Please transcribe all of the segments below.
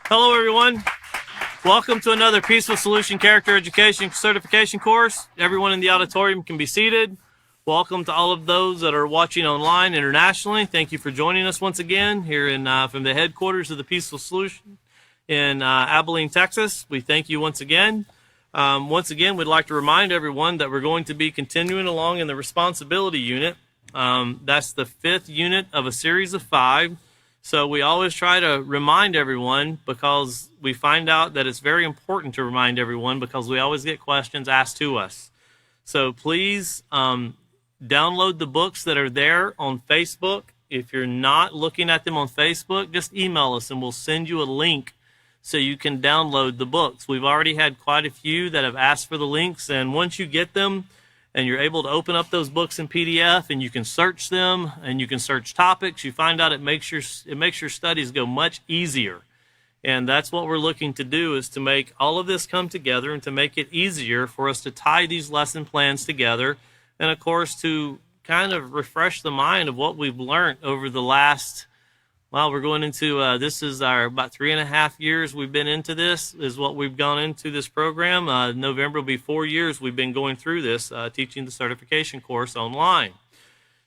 Hello, everyone. Welcome to another Peaceful Solution Character Education Certification course. Everyone in the auditorium can be seated. Welcome to all of those that are watching online internationally. Thank you for joining us once again here from the headquarters of the Peaceful Solution in Abilene, Texas. We thank you once again. Once again, we'd like to remind everyone that we're going to be continuing along in the responsibility unit. That's the 5th unit of a series of 5. So we always try to remind everyone because we find out that it's very important to remind everyone because we always get questions asked to us. So please download the books that are there on Facebook. If you're not looking at them on Facebook, just email us and we'll send you a link so you can download the books. We've already had quite a few that have asked for the links, and once you get them, and you're able to open up those books in PDF and you can search them and you can search topics, you find out it makes your studies go much easier. And that's what we're looking to do, is to make all of this come together and to make it easier for us to tie these lesson plans together. And of course, to kind of refresh the mind of what we've learned over the last, well, we're going into, this is our about 3.5 years we've been into this, is what we've gone into this program. November will be 4 years we've been going through this, teaching the certification course online.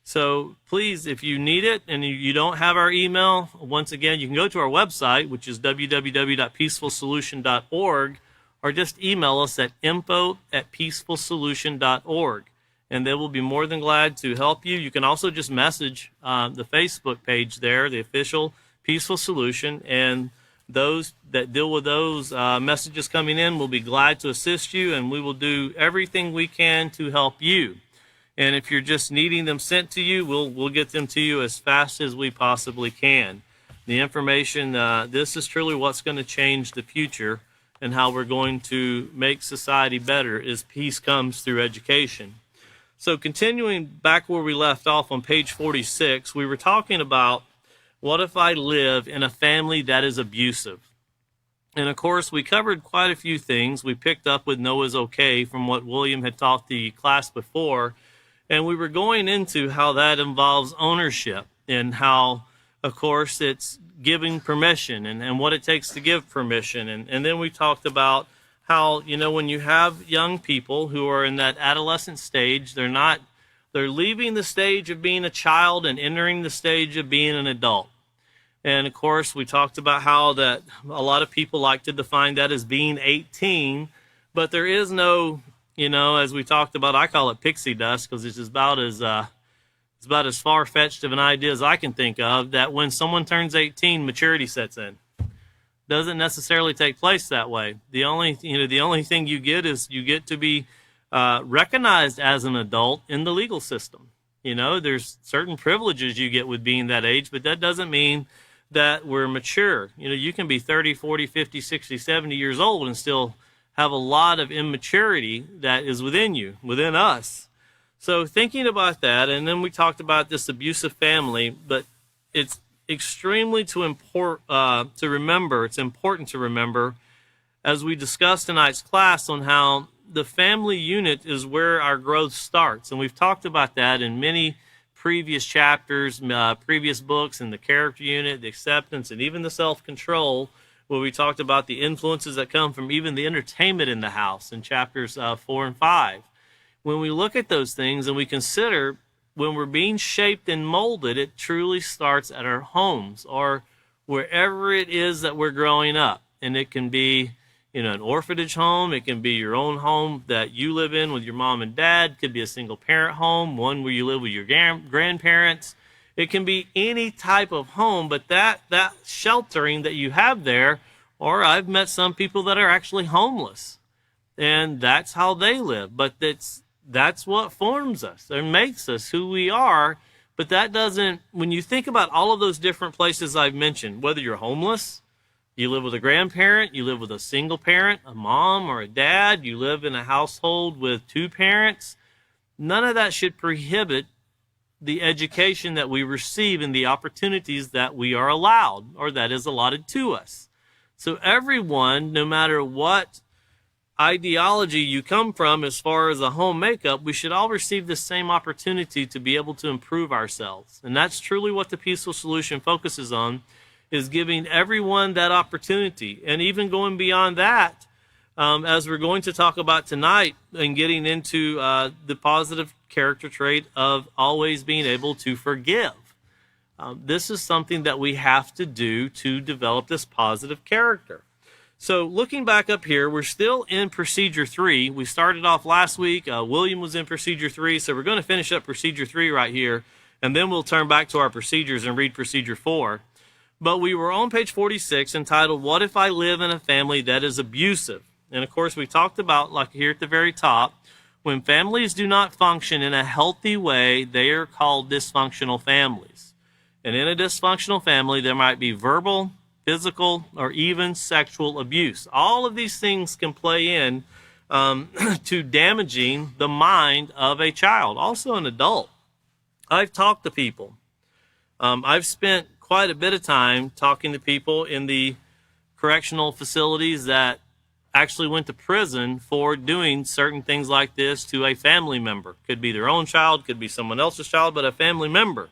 So please, if you need it and you don't have our email, once again, you can go to our website, which is www.peacefulsolution.org, or just email us at info@peacefulsolution.org. And they will be more than glad to help you. You can also just message the Facebook page there, the official Peaceful Solution, and those that deal with those messages coming in will be glad to assist you, and we will do everything we can to help you. And if you're just needing them sent to you, we'll get them to you as fast as we possibly can. The information, this is truly what's going to change the future and how we're going to make society better, is peace comes through education. So continuing back where we left off on page 46, we were talking about what if I live in a family that is abusive? And of course, we covered quite a few things. We picked up with Noah's okay from what William had taught the class before. And we were going into how that involves ownership and how, of course, it's giving permission and what it takes to give permission. And then we talked about how, when you have young people who are in that adolescent stage, they're leaving the stage of being a child and entering the stage of being an adult. And of course, we talked about how that a lot of people like to define that as being 18, but there is no, as we talked about, I call it pixie dust because it's about as far-fetched of an idea as I can think of, that when someone turns 18, maturity sets in. Doesn't necessarily take place that way. The only thing you get is you get to be recognized as an adult in the legal system. There's certain privileges you get with being that age, but that doesn't mean that we're mature. You can be 30, 40, 50, 60, 70 years old and still have a lot of immaturity that is within you, within us. So thinking about that, and then we talked about this abusive family, but it's extremely important to remember, as we discussed tonight's class, on how the family unit is where our growth starts. And we've talked about that in many previous chapters, previous books, in the character unit, the acceptance, and even the self-control, where we talked about the influences that come from even the entertainment in the house in chapters 4 and 5. When we look at those things and we consider when we're being shaped and molded, it truly starts at our homes or wherever it is that we're growing up. And it can be, an orphanage home. It can be your own home that you live in with your mom and dad. It could be a single parent home, one where you live with your grandparents. It can be any type of home, but that sheltering that you have there, or I've met some people that are actually homeless, and that's how they live. But that's what forms us and makes us who we are. But that doesn't, when you think about all of those different places I've mentioned, whether you're homeless, you live with a grandparent, you live with a single parent, a mom or a dad, you live in a household with 2 parents, none of that should prohibit the education that we receive and the opportunities that we are allowed or that is allotted to us. So everyone, no matter what ideology you come from as far as a home makeup, we should all receive the same opportunity to be able to improve ourselves. And that's truly what the Peaceful Solution focuses on. is giving everyone that opportunity. And even going beyond that, as we're going to talk about tonight, and getting into the positive character trait of always being able to forgive. This is something that we have to do to develop this positive character. So looking back up here, we're still in procedure 3. We started off last week. William was in procedure 3, so we're going to finish up procedure 3 right here, and then we'll turn back to our procedures and read procedure 4. But we were on page 46 entitled, What If I Live in a Family That Is Abusive? And of course, we talked about, like here at the very top, when families do not function in a healthy way, they are called dysfunctional families. And in a dysfunctional family, there might be verbal, physical, or even sexual abuse. All of these things can play in to damaging the mind of a child, also an adult. I've talked to people. I've spent quite a bit of time talking to people in the correctional facilities that actually went to prison for doing certain things like this to a family member. Could be their own child, could be someone else's child, but a family member.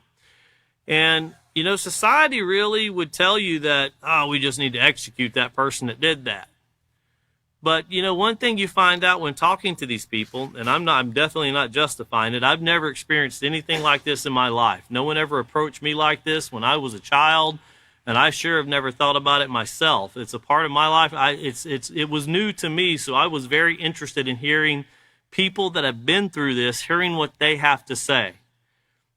And, you know, society really would tell you that, oh, we just need to execute that person that did that. But, you know, one thing you find out when talking to these people, and I'm definitely not justifying it, I've never experienced anything like this in my life. No one ever approached me like this when I was a child, and I sure have never thought about it myself. It's a part of my life. It was new to me, so I was very interested in hearing people that have been through this, hearing what they have to say.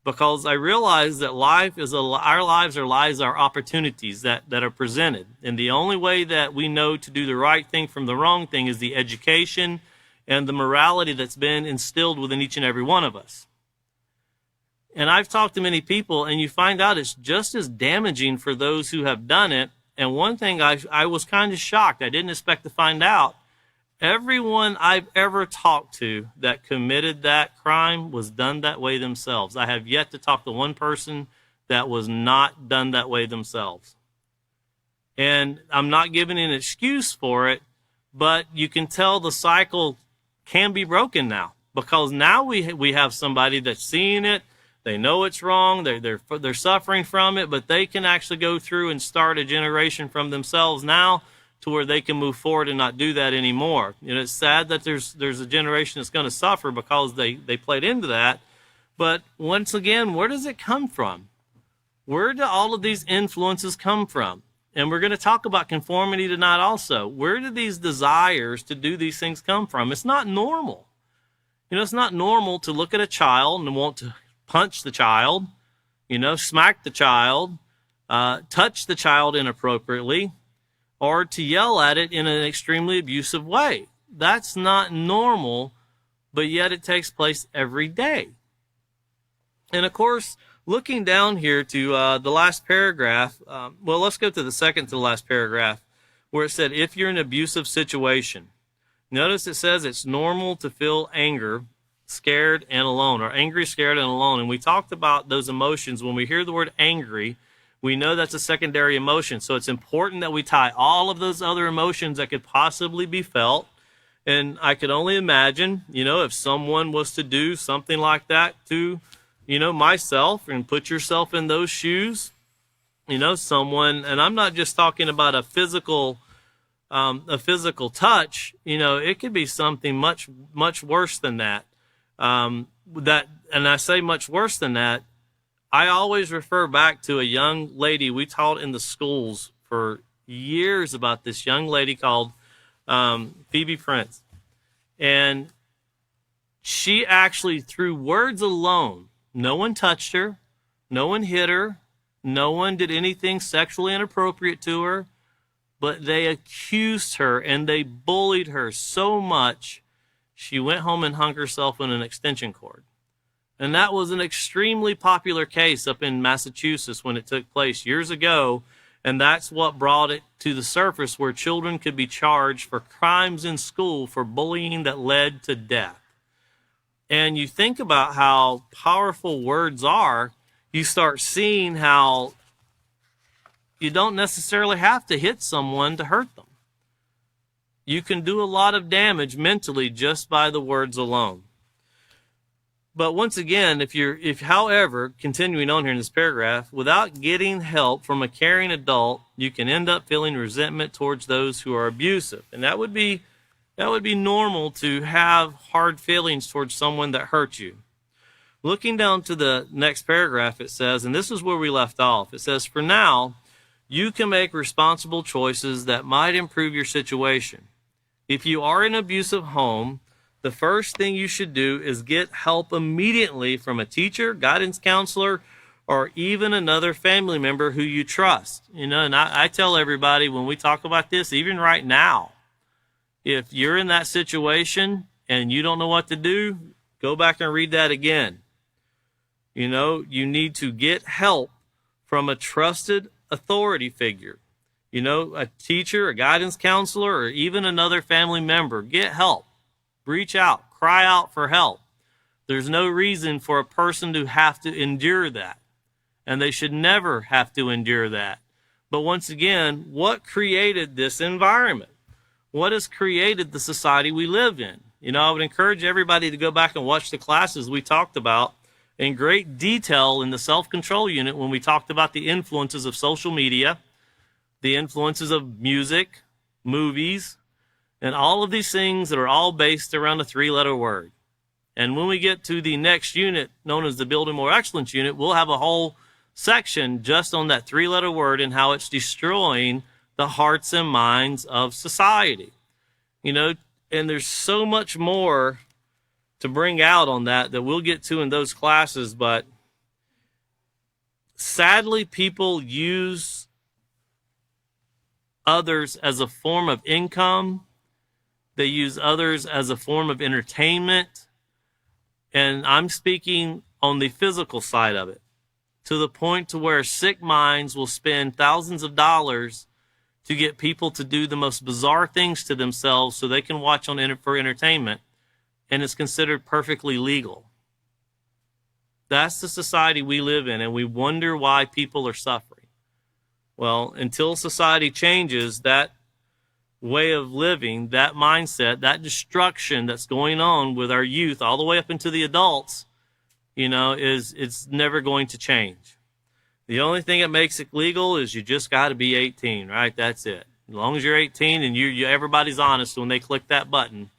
Because I realize that our lives are opportunities that are presented. And the only way that we know to do the right thing from the wrong thing is the education and the morality that's been instilled within each and every one of us. And I've talked to many people, and you find out it's just as damaging for those who have done it. And one thing I was kind of shocked. I didn't expect to find out. Everyone I've ever talked to that committed that crime was done that way themselves. I have yet to talk to one person that was not done that way themselves. And I'm not giving an excuse for it, but you can tell the cycle can be broken now, because now we have somebody that's seeing it. They know it's wrong. They're suffering from it, but they can actually go through and start a generation from themselves now, to where they can move forward and not do that anymore. You know, it's sad that there's a generation that's going to suffer because they played into that. But once again, where does it come from? Where do all of these influences come from? And we're going to talk about conformity tonight also. Where do these desires to do these things come from? It's not normal. You know, it's not normal to look at a child and want to punch the child, you know, smack the child, touch the child inappropriately, or to yell at it in an extremely abusive way. That's not normal, but yet it takes place every day. And of course, looking down here to the last paragraph, well, let's go to the second to the last paragraph, where it said, if you're in an abusive situation. Notice it says it's normal to feel anger, scared, and alone, or angry, scared, and alone. And we talked about those emotions. When we hear the word angry, we know that's a secondary emotion. So it's important that we tie all of those other emotions that could possibly be felt. And I could only imagine, you know, if someone was to do something like that to, you know, myself, and put yourself in those shoes, you know, someone, and I'm not just talking about a physical touch, you know, it could be something much, much worse than that. And I say much worse than that, I always refer back to a young lady we taught in the schools for years about this young lady called Phoebe Prince. And she actually, through words alone, no one touched her, no one hit her, no one did anything sexually inappropriate to her, but they accused her and they bullied her so much, she went home and hung herself on an extension cord. And that was an extremely popular case up in Massachusetts when it took place years ago. And that's what brought it to the surface, where children could be charged for crimes in school for bullying that led to death. And you think about how powerful words are, you start seeing how you don't necessarily have to hit someone to hurt them. You can do a lot of damage mentally just by the words alone. But once again, however, continuing on here in this paragraph, without getting help from a caring adult, you can end up feeling resentment towards those who are abusive. And that would be normal to have hard feelings towards someone that hurt you. Looking down to the next paragraph, it says, and this is where we left off, it says, for now, you can make responsible choices that might improve your situation. If you are in an abusive home, the first thing you should do is get help immediately from a teacher, guidance counselor, or even another family member who you trust. And I tell everybody when we talk about this, even right now, if you're in that situation and you don't know what to do, go back and read that again. You need to get help from a trusted authority figure. A teacher, a guidance counselor, or even another family member. Get help. Reach out. Cry out for help. There's no reason for a person to have to endure that. And they should never have to endure that. But once again, what created this environment? What has created the society we live in? I would encourage everybody to go back and watch the classes we talked about in great detail in the self-control unit when we talked about the influences of social media, the influences of music, movies, and all of these things that are all based around a 3-letter word. And when we get to the next unit, known as the Building More Excellence unit, we'll have a whole section just on that 3-letter word and how it's destroying the hearts and minds of society. And there's so much more to bring out on that we'll get to in those classes, but sadly, people use others as a form of income. They use others as a form of entertainment. And I'm speaking on the physical side of it, to the point to where sick minds will spend thousands of dollars to get people to do the most bizarre things to themselves so they can watch for entertainment, and it's considered perfectly legal. That's the society we live in, and we wonder why people are suffering. Well, until society changes, that way of living, that mindset, that destruction that's going on with our youth all the way up into the adults, it's never going to change. The only thing that makes it legal is you just got to be 18, right? That's it. As long as you're 18 and everybody's honest when they click that button.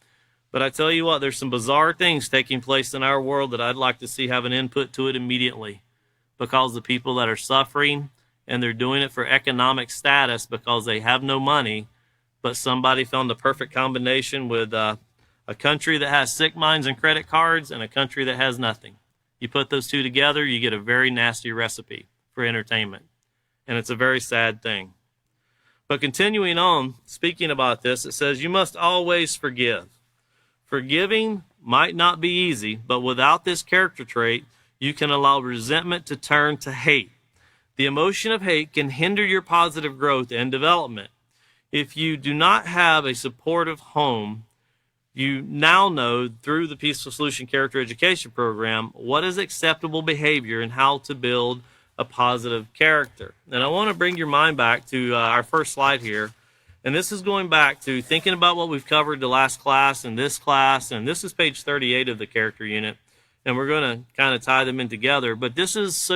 But I tell you what, there's some bizarre things taking place in our world that I'd like to see have an input to it immediately, because the people that are suffering, and they're doing it for economic status because they have no money, but somebody found the perfect combination with a country that has sick minds and credit cards and a country that has nothing. You put those two together, you get a very nasty recipe for entertainment. And it's a very sad thing. But continuing on, speaking about this, it says, you must always forgive. Forgiving might not be easy, but without this character trait, you can allow resentment to turn to hate. The emotion of hate can hinder your positive growth and development. If you do not have a supportive home, you now know through the Peaceful Solution Character Education Program what is acceptable behavior and how to build a positive character. And I want to bring your mind back to our first slide here. And this is going back to thinking about what we've covered the last class and this is page 38 of the character unit. And we're going to kind of tie them in together. But this is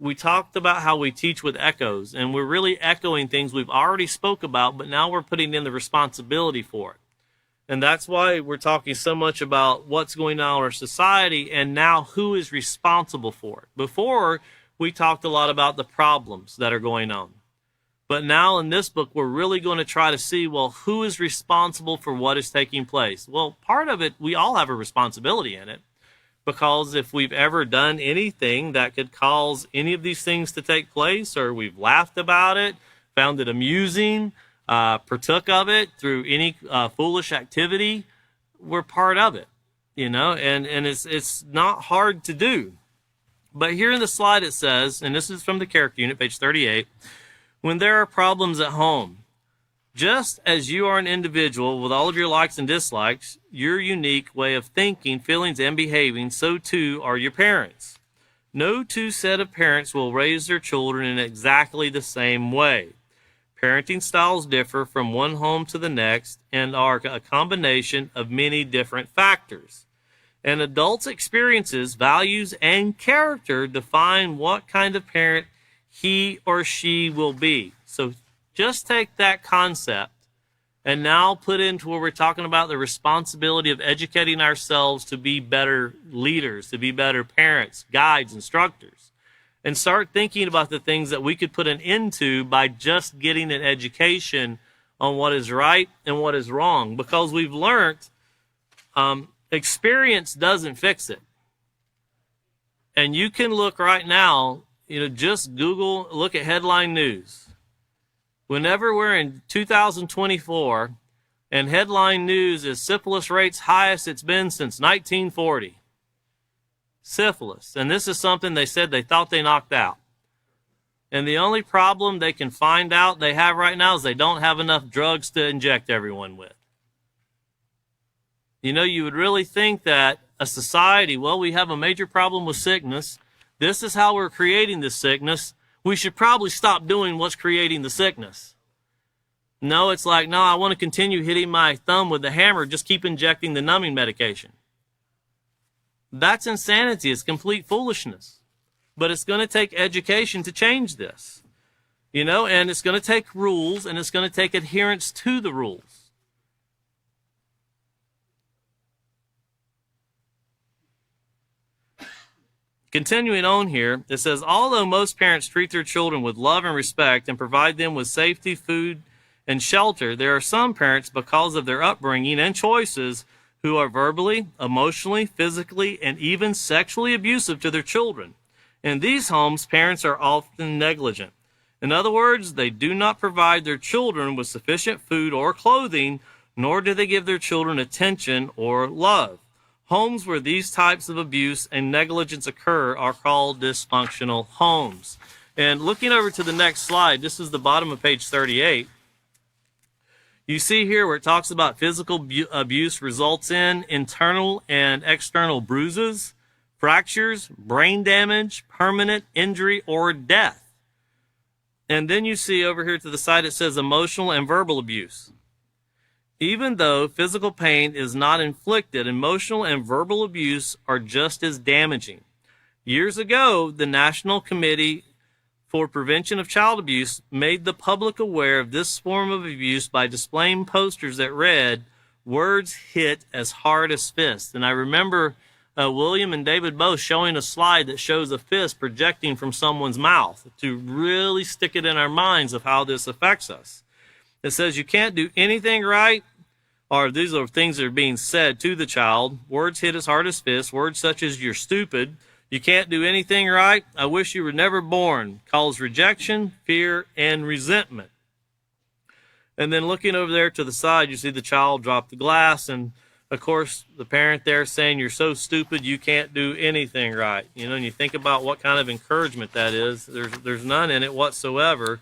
we talked about how we teach with echoes, and we're really echoing things we've already spoke about, but now we're putting in the responsibility for it. And that's why we're talking so much about what's going on in our society and now who is responsible for it. Before, we talked a lot about the problems that are going on. But now in this book, we're really going to try to see, well, who is responsible for what is taking place? Well, part of it, we all have a responsibility in it, because if we've ever done anything that could cause any of these things to take place, or we've laughed about it, found it amusing, partook of it through any foolish activity, we're part of it, and it's not hard to do. But here in the slide it says, and this is from the character unit, page 38, when there are problems at home, just as you are an individual with all of your likes and dislikes, your unique way of thinking, feelings, and behaving, so too are your parents. No two set of parents will raise their children in exactly the same way. Parenting styles differ from one home to the next and are a combination of many different factors. An adult's experiences, values, and character define what kind of parent he or she will be. So just take that concept and now put into where we're talking about the responsibility of educating ourselves to be better leaders, to be better parents, guides, instructors, and start thinking about the things that we could put an end to by just getting an education on what is right and what is wrong. Because we've learned experience doesn't fix it. And you can look right now, just Google, look at headline news. Whenever we're in 2024 and headline news is syphilis rates highest it's been since 1940. Syphilis. And this is something they said they thought they knocked out. And the only problem they can find out they have right now is they don't have enough drugs to inject everyone with. You would really think that a society, well, we have a major problem with sickness. This is how we're creating this sickness. We should probably stop doing what's creating the sickness. No, it's like, no, I want to continue hitting my thumb with the hammer, just keep injecting the numbing medication. That's insanity. It's complete foolishness. But it's going to take education to change this. And it's going to take rules, and it's going to take adherence to the rules. Continuing on here, it says, although most parents treat their children with love and respect and provide them with safety, food, and shelter, there are some parents, because of their upbringing and choices, who are verbally, emotionally, physically, and even sexually abusive to their children. In these homes, parents are often negligent. In other words, they do not provide their children with sufficient food or clothing, nor do they give their children attention or love. Homes where these types of abuse and negligence occur are called dysfunctional homes. And looking over to the next slide, this is the bottom of page 38. You see here where it talks about physical abuse results in internal and external bruises, fractures, brain damage, permanent injury, or death. And then you see over here to the side it says emotional and verbal abuse. Even though physical pain is not inflicted, emotional and verbal abuse are just as damaging. Years ago, the National Committee for Prevention of Child Abuse made the public aware of this form of abuse by displaying posters that read, "Words hit as hard as fists." And I remember William and David both showing a slide that shows a fist projecting from someone's mouth to really stick it in our minds of how this affects us. It says you can't do anything right, or these are things that are being said to the child. Words hit as hard as fists. Words such as "you're stupid," "you can't do anything right," "I wish you were never born," cause rejection, fear, and resentment. And then looking over there to the side, you see the child drop the glass, and of course the parent there saying, "You're so stupid, you can't do anything right." And you think about what kind of encouragement that is. There's none in it whatsoever.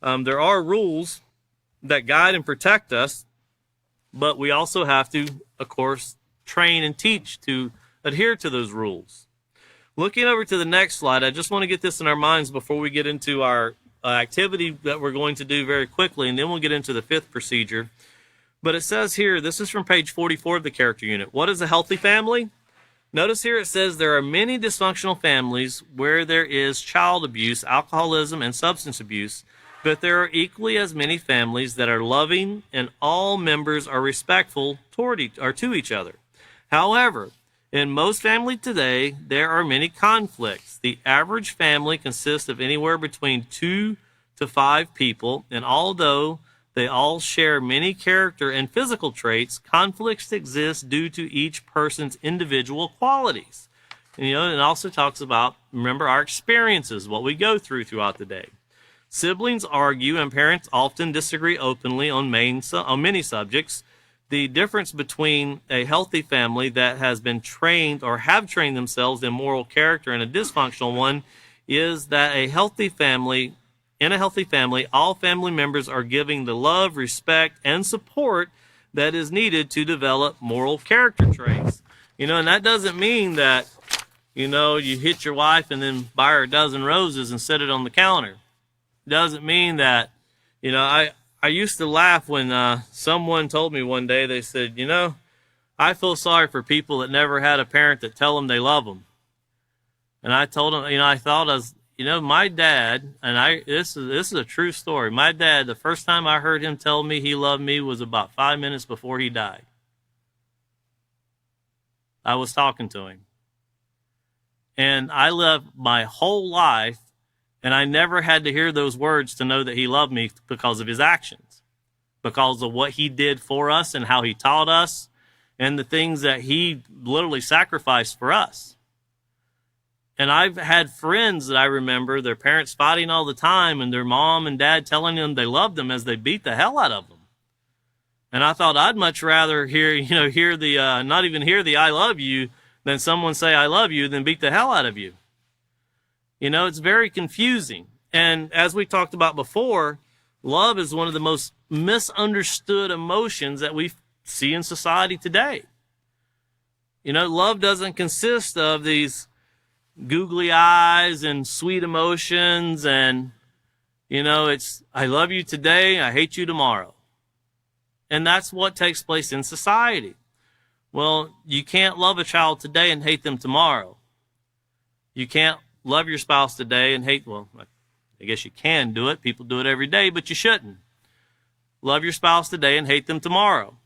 There are rules that guide and protect us, but we also have to, of course, train and teach to adhere to those rules. Looking over to the next slide, I just want to get this in our minds before we get into our activity that we're going to do very quickly, and then we'll get into the fifth procedure. But it says here, this is from page 44 of the character unit. What is a healthy family? Notice here it says there are many dysfunctional families where there is child abuse, alcoholism, and substance abuse, but there are equally as many families that are loving and all members are respectful to each other. However, in most families today, there are many conflicts. The average family consists of anywhere between 2 to 5 people, and although they all share many character and physical traits, conflicts exist due to each person's individual qualities. And, it also talks about, remember, our experiences, what we go through throughout the day. Siblings argue and parents often disagree openly on many subjects. The difference between a healthy family that has been trained or have trained themselves in moral character and a dysfunctional one is that in a healthy family, all family members are giving the love, respect, and support that is needed to develop moral character traits. And that doesn't mean that, you hit your wife and then buy her a dozen roses and set it on the counter. Doesn't mean that, I used to laugh when someone told me one day, they said, I feel sorry for people that never had a parent that tell them they love them. And I told him, I thought my dad, and this is a true story. My dad, the first time I heard him tell me he loved me was about 5 minutes before he died. I was talking to him. And I lived my whole life, and I never had to hear those words to know that he loved me because of his actions, because of what he did for us and how he taught us and the things that he literally sacrificed for us. And I've had friends that I remember, their parents fighting all the time and their mom and dad telling them they loved them as they beat the hell out of them. And I thought I'd much rather not even hear the I love you than someone say I love you than beat the hell out of you. It's very confusing. And as we talked about before, love is one of the most misunderstood emotions that we see in society today. Love doesn't consist of these googly eyes and sweet emotions and, it's I love you today, I hate you tomorrow. And that's what takes place in society. Well, you can't love a child today and hate them tomorrow. You can't love your spouse today and I guess you can do it. People do it every day, but you shouldn't. Love your spouse today and hate them tomorrow.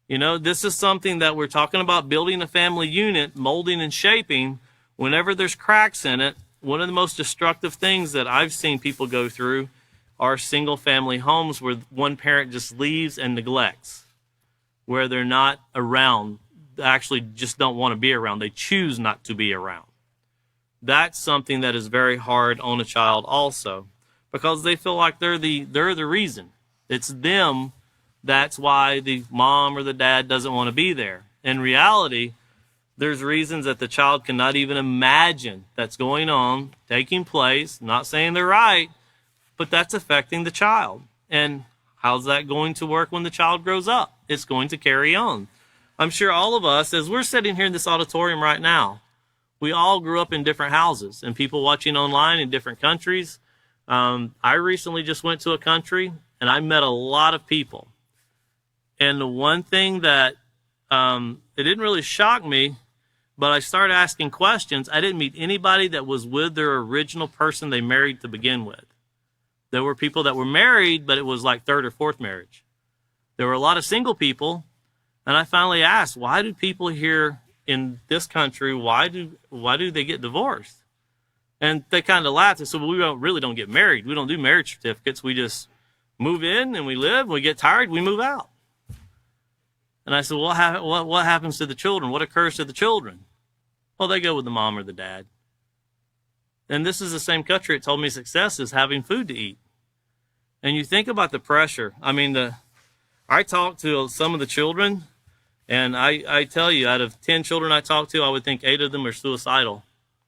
This is something that we're talking about, building a family unit, molding and shaping. Whenever there's cracks in it, one of the most destructive things that I've seen people go through are single family homes where one parent just leaves and neglects, where they're not around, actually just don't want to be around. They choose not to be around. That's something that is very hard on a child also, because they feel like they're the reason. It's them. That's why the mom or the dad doesn't want to be there. In reality, there's reasons that the child cannot even imagine that's going on, taking place. Not saying they're right, but that's affecting the child. And how's that going to work when the child grows up? It's going to carry on. I'm sure all of us, as we're sitting here in this auditorium right now, we all grew up in different houses, and people watching online in different countries. I recently just went to a country, and I met a lot of people. And the one thing that it didn't really shock me, but I started asking questions. I didn't meet anybody that was with their original person they married to begin with. There were people that were married, but it was like third or fourth marriage. There were a lot of single people, and I finally asked, why do people here in this country, why do they get divorced? And they kind of laughed and said, well, we really don't get married. We don't do marriage certificates. We just move in and we live. We get tired, we move out. And I said, well, what happens to the children? What occurs to the children? Well, they go with the mom or the dad. And this is the same country that told me success is having food to eat. And you think about the pressure. I talked to some of the children, and I tell you, out of 10 children I talked to, I would think 8 of them are suicidal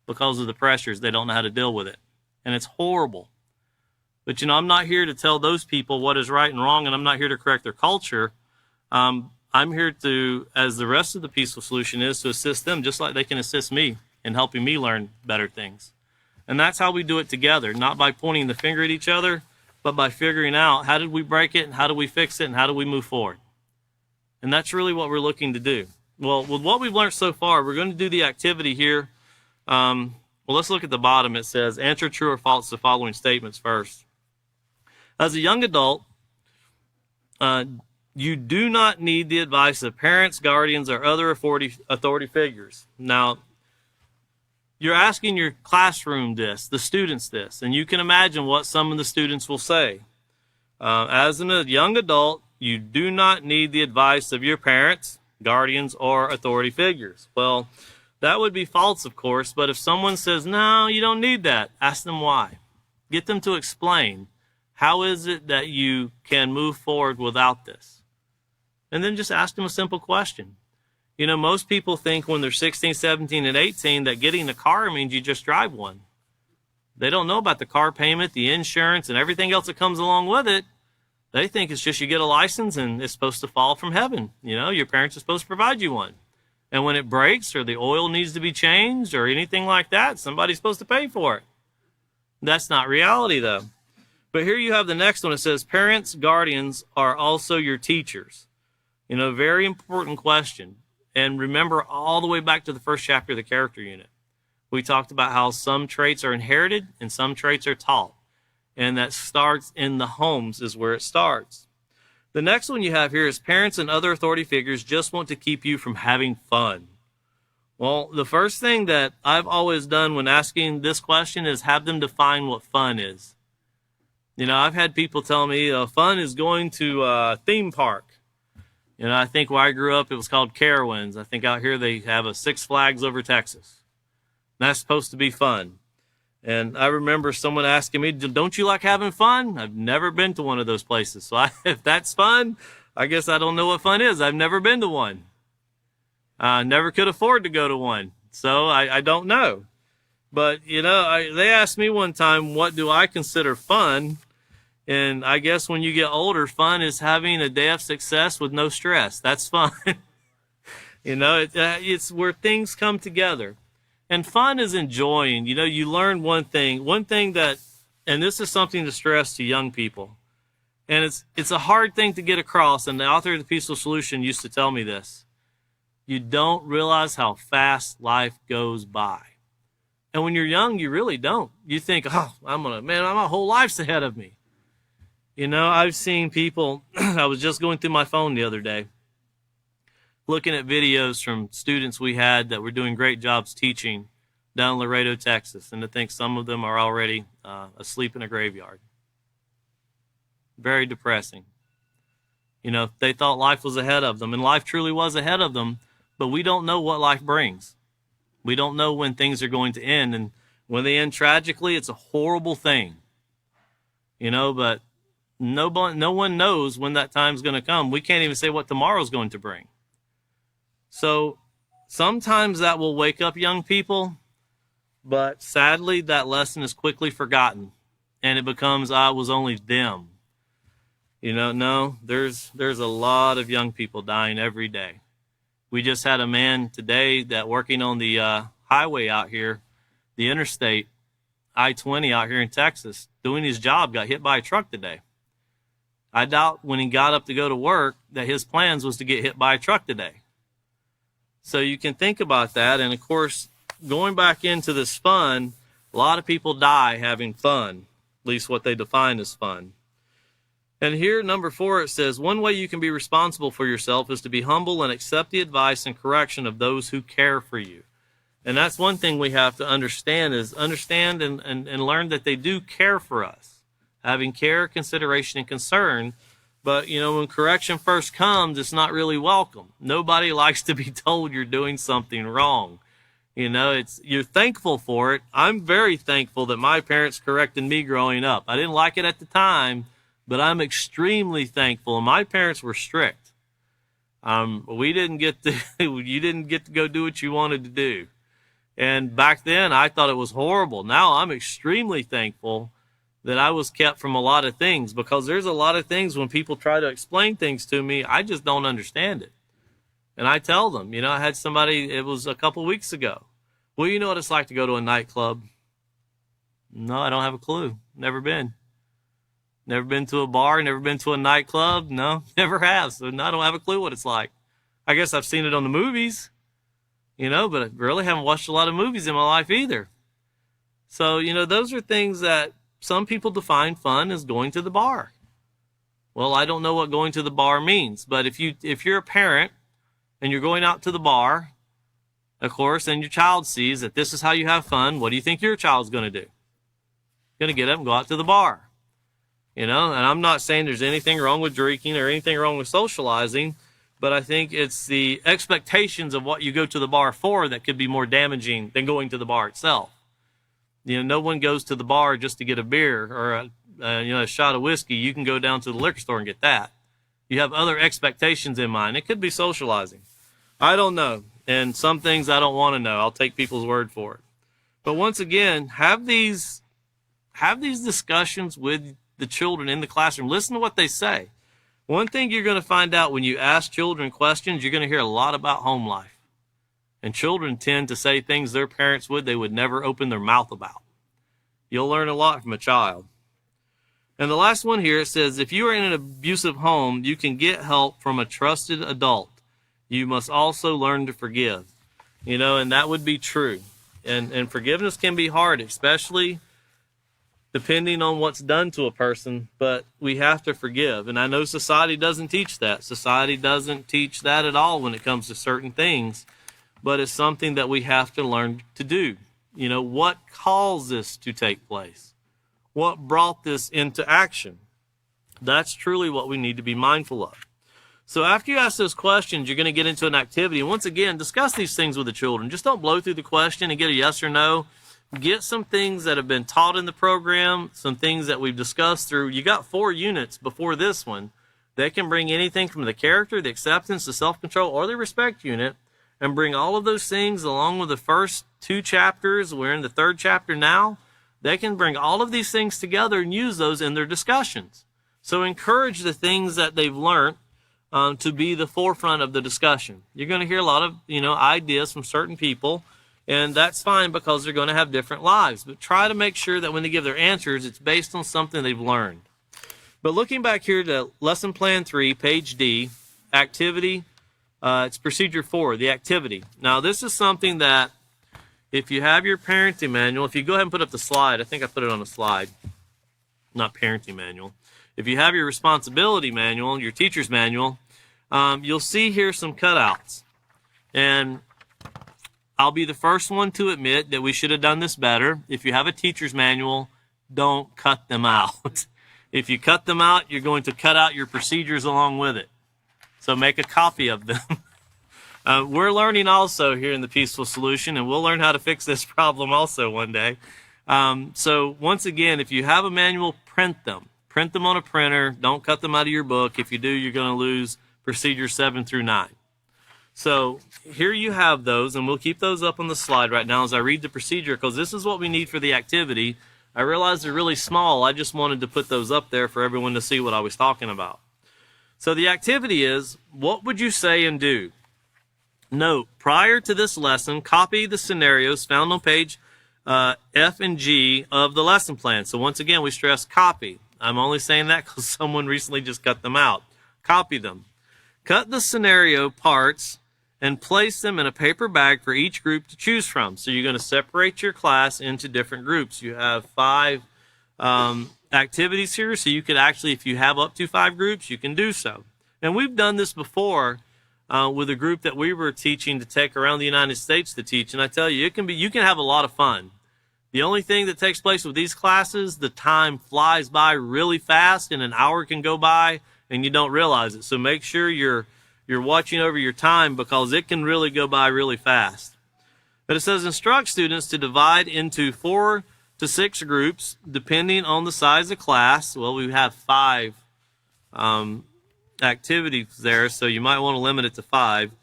because of the pressures. They don't know how to deal with it. And it's horrible. But, I'm not here to tell those people what is right and wrong, and I'm not here to correct their culture. I'm here to, as the rest of the Peaceful Solution is, to assist them just like they can assist me in helping me learn better things. And that's how we do it together, not by pointing the finger at each other, but by figuring out how did we break it and how do we fix it and how do we move forward. And that's really what we're looking to do. Well, with what we've learned so far, we're going to do the activity here. Let's look at the bottom. It says, answer true or false the following statements first. As a young adult, you do not need the advice of parents, guardians, or other authority figures. Now, you're asking your classroom the students this, and you can imagine what some of the students will say. As a young adult, you do not need the advice of your parents, guardians, or authority figures. Well, that would be false, of course, but if someone says, no, you don't need that, ask them why. Get them to explain, how is it that you can move forward without this? And then just ask them a simple question. Most people think when they're 16, 17, and 18 that getting a car means you just drive one. They don't know about the car payment, the insurance, and everything else that comes along with it. They think it's just you get a license and it's supposed to fall from heaven. Your parents are supposed to provide you one. And when it breaks or the oil needs to be changed or anything like that, somebody's supposed to pay for it. That's not reality, though. But here you have the next one. It says, parents, guardians are also your teachers. Very important question. And remember all the way back to the first chapter of the character unit. We talked about how some traits are inherited and some traits are taught. And that starts in the homes is where it starts. The next one you have here is parents and other authority figures just want to keep you from having fun. Well, the first thing that I've always done when asking this question is have them define what fun is. I've had people tell me fun is going to a theme park. I think where I grew up, it was called Carowinds. I think out here they have a Six Flags over Texas. That's supposed to be fun. And I remember someone asking me, don't you like having fun? I've never been to one of those places. So if that's fun, I guess I don't know what fun is. I've never been to one. I never could afford to go to one. So I don't know. But, they asked me one time, what do I consider fun? And I guess when you get older, fun is having a day of success with no stress. That's fun. It's where things come together. And fun is enjoying. You learn one thing that, and this is something to stress to young people. And it's a hard thing to get across. And the author of The Peaceful Solution used to tell me this. You don't realize how fast life goes by. And when you're young, you really don't. You think, my whole life's ahead of me. I've seen people, I was just going through my phone the other day, looking at videos from students we had that were doing great jobs teaching down in Laredo, Texas, and to think some of them are already asleep in a graveyard. Very depressing. They thought life was ahead of them, and life truly was ahead of them, but we don't know what life brings. We don't know when things are going to end, and when they end tragically, it's a horrible thing. But no one knows when that time's going to come. We can't even say what tomorrow's going to bring. So sometimes that will wake up young people, but sadly that lesson is quickly forgotten and it becomes, it was only them. No, there's a lot of young people dying every day. We just had a man today that working on the highway out here, the interstate, I-20 out here in Texas, doing his job, got hit by a truck today. I doubt when he got up to go to work that his plans was to get hit by a truck today. So you can think about that. And of course, going back into this fun, a lot of people die having fun, at least what they define as fun. And here, number 4, it says, one way you can be responsible for yourself is to be humble and accept the advice and correction of those who care for you. And that's one thing we have to understand is understand and learn that they do care for us. Having care, consideration, and concern. But, when correction first comes, it's not really welcome. Nobody likes to be told you're doing something wrong. You're thankful for it. I'm very thankful that my parents corrected me growing up. I didn't like it at the time, but I'm extremely thankful. And my parents were strict. You didn't get to go do what you wanted to do. And back then, I thought it was horrible. Now I'm extremely thankful that I was kept from a lot of things, because there's a lot of things when people try to explain things to me, I just don't understand it. And I tell them, I had somebody, it was a couple weeks ago. Well, you know what it's like to go to a nightclub? No, I don't have a clue. Never been. Never been to a bar, never been to a nightclub. No, never have. So no, I don't have a clue what it's like. I guess I've seen it on the movies, but I really haven't watched a lot of movies in my life either. So, those are things that some people define fun as going to the bar. Well, I don't know what going to the bar means, but if you're a parent and you're going out to the bar, of course, and your child sees that this is how you have fun, what do you think your child's going to do? Going to get up and go out to the bar. And I'm not saying there's anything wrong with drinking or anything wrong with socializing, but I think it's the expectations of what you go to the bar for that could be more damaging than going to the bar itself. No one goes to the bar just to get a beer or a shot of whiskey. You can go down to the liquor store and get that. You have other expectations in mind. It could be socializing. I don't know. And some things I don't want to know. I'll take people's word for it. But once again, have these discussions with the children in the classroom. Listen to what they say. One thing you're going to find out when you ask children questions, you're going to hear a lot about home life. And children tend to say things their parents they would never open their mouth about. You'll learn a lot from a child. And the last one here, it says, if you are in an abusive home, you can get help from a trusted adult. You must also learn to forgive. And that would be true. And forgiveness can be hard, especially depending on what's done to a person, but we have to forgive. And I know society doesn't teach that. Society doesn't teach that at all when it comes to certain things, but it's something that we have to learn to do. What caused this to take place? What brought this into action? That's truly what we need to be mindful of. So after you ask those questions, you're going to get into an activity. And once again, discuss these things with the children. Just don't blow through the question and get a yes or no. Get some things that have been taught in the program, some things that we've discussed through. You got 4 units before this one. They can bring anything from the character, the acceptance, the self-control, or the respect unit, and bring all of those things along with the first 2 chapters. We're in the 3rd chapter now. They can bring all of these things together and use those in their discussions. So encourage the things that they've learned to be the forefront of the discussion. You're going to hear a lot of, ideas from certain people, and that's fine because they're going to have different lives. But try to make sure that when they give their answers, it's based on something they've learned. But looking back here to Lesson Plan 3, page D, activity, it's Procedure 4, the activity. Now, this is something that if you have your parenting manual, if you go ahead and put up the slide, I think I put it on the slide, not parenting manual. If you have your responsibility manual, your teacher's manual, you'll see here some cutouts. And I'll be the first one to admit that we should have done this better. If you have a teacher's manual, don't cut them out. If you cut them out, you're going to cut out your procedures along with it. So make a copy of them. We're learning also here in the Peaceful Solution, and we'll learn how to fix this problem also one day. So once again, if you have a manual, print them. Print them on a printer. Don't cut them out of your book. If you do, you're going to lose procedures 7 through 9. So here you have those, and we'll keep those up on the slide right now as I read the procedure, because this is what we need for the activity. I realize they're really small. I just wanted to put those up there for everyone to see what I was talking about. So the activity is, what would you say and do? Note, prior to this lesson, copy the scenarios found on page F and G of the lesson plan. So once again, we stress copy. I'm only saying that because someone recently just cut them out. Copy them. Cut the scenario parts and place them in a paper bag for each group to choose from. So you're going to separate your class into different groups. You have 5 activities here, so you could actually, if you have up to 5 groups, you can do so. And we've done this before with a group that we were teaching to take around the United States to teach, and I tell you, you can have a lot of fun. The only thing that takes place with these classes, the time flies by really fast, and an hour can go by, and you don't realize it. So make sure you're watching over your time, because it can really go by really fast. But it says instruct students to divide into 4 to 6 groups, depending on the size of class. Well, we have 5 activities there, so you might want to limit it to 5.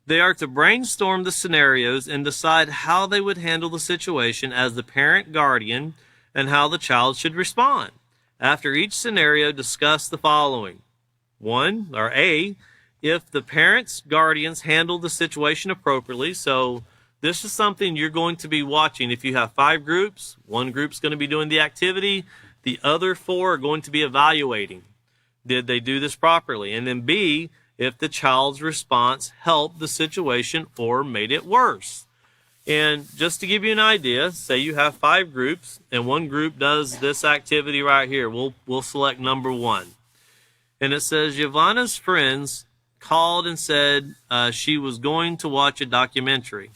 They are to brainstorm the scenarios and decide how they would handle the situation as the parent guardian and how the child should respond. After each scenario, discuss the following. 1, or A, if the parents, guardians handle the situation appropriately. So this is something you're going to be watching. If you have 5 groups, 1 group's going to be doing the activity. The other 4 are going to be evaluating. Did they do this properly? And then B, if the child's response helped the situation or made it worse. And just to give you an idea, say you have 5 groups and 1 group does this activity right here. We'll select number 1. And it says Giovanna's friends called and said she was going to watch a documentary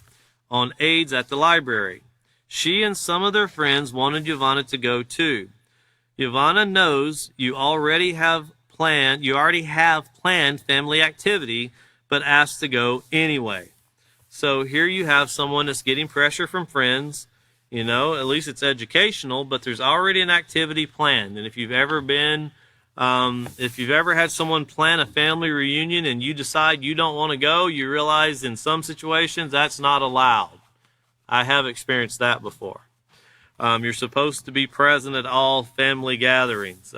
on AIDS at the library. She and some of their friends wanted Giovanna to go too. Giovanna knows you already have planned family activity, but asked to go anyway. So here you have someone that's getting pressure from friends. At least it's educational, but there's already an activity planned. And if you've ever had someone plan a family reunion and you decide you don't want to go, you realize in some situations that's not allowed. I have experienced that before. You're supposed to be present at all family gatherings.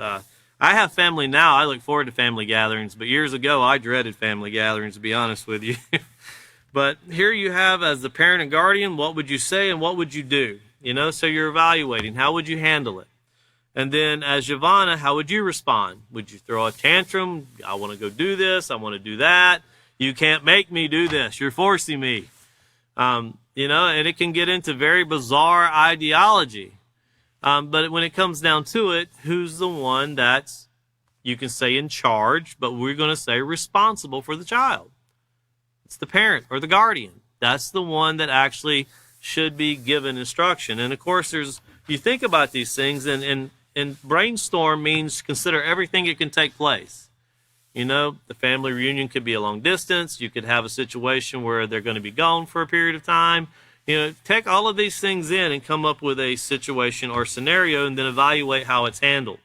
I have family now. I look forward to family gatherings, but years ago I dreaded family gatherings, to be honest with you. But here you have, as the parent and guardian, what would you say and what would you do? So you're evaluating. How would you handle it? And then as Giovanna, how would you respond? Would you throw a tantrum? I want to go do this. I want to do that. You can't make me do this. You're forcing me. And it can get into very bizarre ideology. But when it comes down to it, who's the one that's, you can say in charge, but we're going to say responsible for the child? It's the parent or the guardian. That's the one that actually should be given instruction. And of course, you think about these things, and brainstorm means consider everything that can take place. The family reunion could be a long distance. You could have a situation where they're going to be gone for a period of time. Take all of these things in and come up with a situation or scenario and then evaluate how it's handled.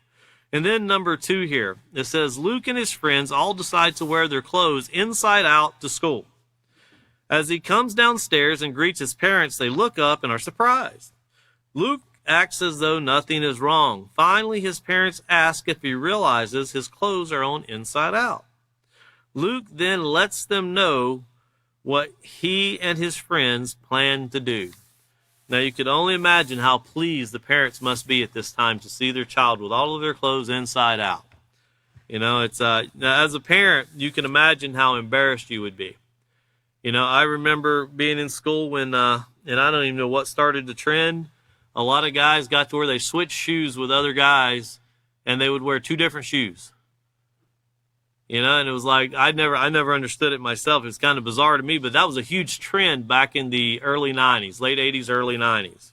And then number 2 here, it says Luke and his friends all decide to wear their clothes inside out to school. As he comes downstairs and greets his parents, they look up and are surprised. Luke acts as though nothing is wrong. Finally, his parents ask if he realizes his clothes are on inside out. Luke then lets them know what he and his friends plan to do. Now, you could only imagine how pleased the parents must be at this time to see their child with all of their clothes inside out. It's as a parent, you can imagine how embarrassed you would be. I remember being in school when, and I don't even know what started the trend. A lot of guys got to where they switched shoes with other guys, and they would wear 2 different shoes. And it was like, I never understood it myself. It's kind of bizarre to me, but that was a huge trend back in the early 90s, late 80s, early 90s.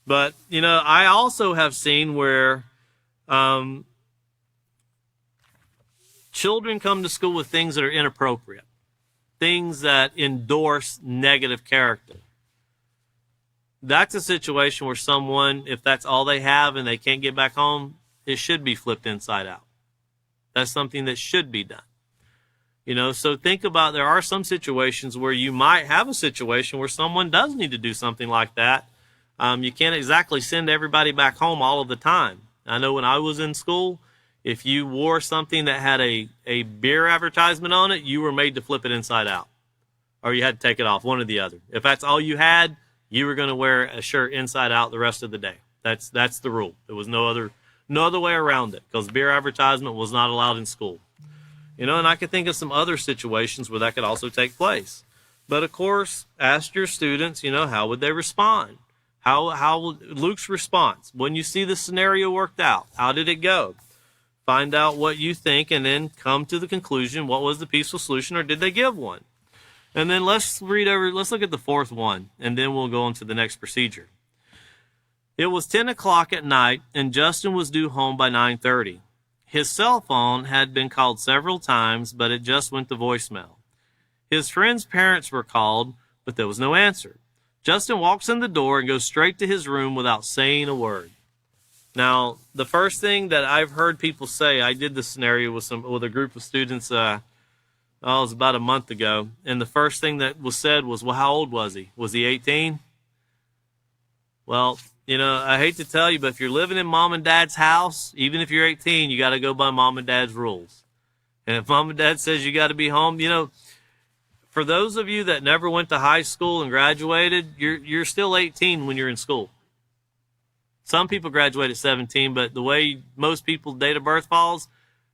But, I also have seen where children come to school with things that are inappropriate, things that endorse negative character. That's a situation where someone, if that's all they have and they can't get back home, it should be flipped inside out. That's something that should be done. So think about, there are some situations where you might have a situation where someone does need to do something like that. You can't exactly send everybody back home all of the time. I know when I was in school, if you wore something that had a beer advertisement on it, you were made to flip it inside out. Or you had to take it off, one or the other. If that's all you had, you were going to wear a shirt inside out the rest of the day. That's the rule. There was no other way around it, because beer advertisement was not allowed in school. And I could think of some other situations where that could also take place. But of course, ask your students, how would they respond? How Luke's response, when you see the scenario worked out, how did it go? Find out what you think and then come to the conclusion, what was the peaceful solution, or did they give one? And then let's look at the 4th one, and then we'll go on to the next procedure. It was 10 o'clock at night, and Justin was due home by 9:30. His cell phone had been called several times, but it just went to voicemail. His friend's parents were called, but there was no answer. Justin walks in the door and goes straight to his room without saying a word. Now, the first thing that I've heard people say, I did this scenario with a group of students, it was about a month ago, and the first thing that was said was, well, how old was he? Was he 18? Well, I hate to tell you, but if you're living in mom and dad's house, even if you're 18, you got to go by mom and dad's rules. And if mom and dad says you got to be home, for those of you that never went to high school and graduated, you're still 18 when you're in school. Some people graduate at 17, but the way most people's date of birth falls,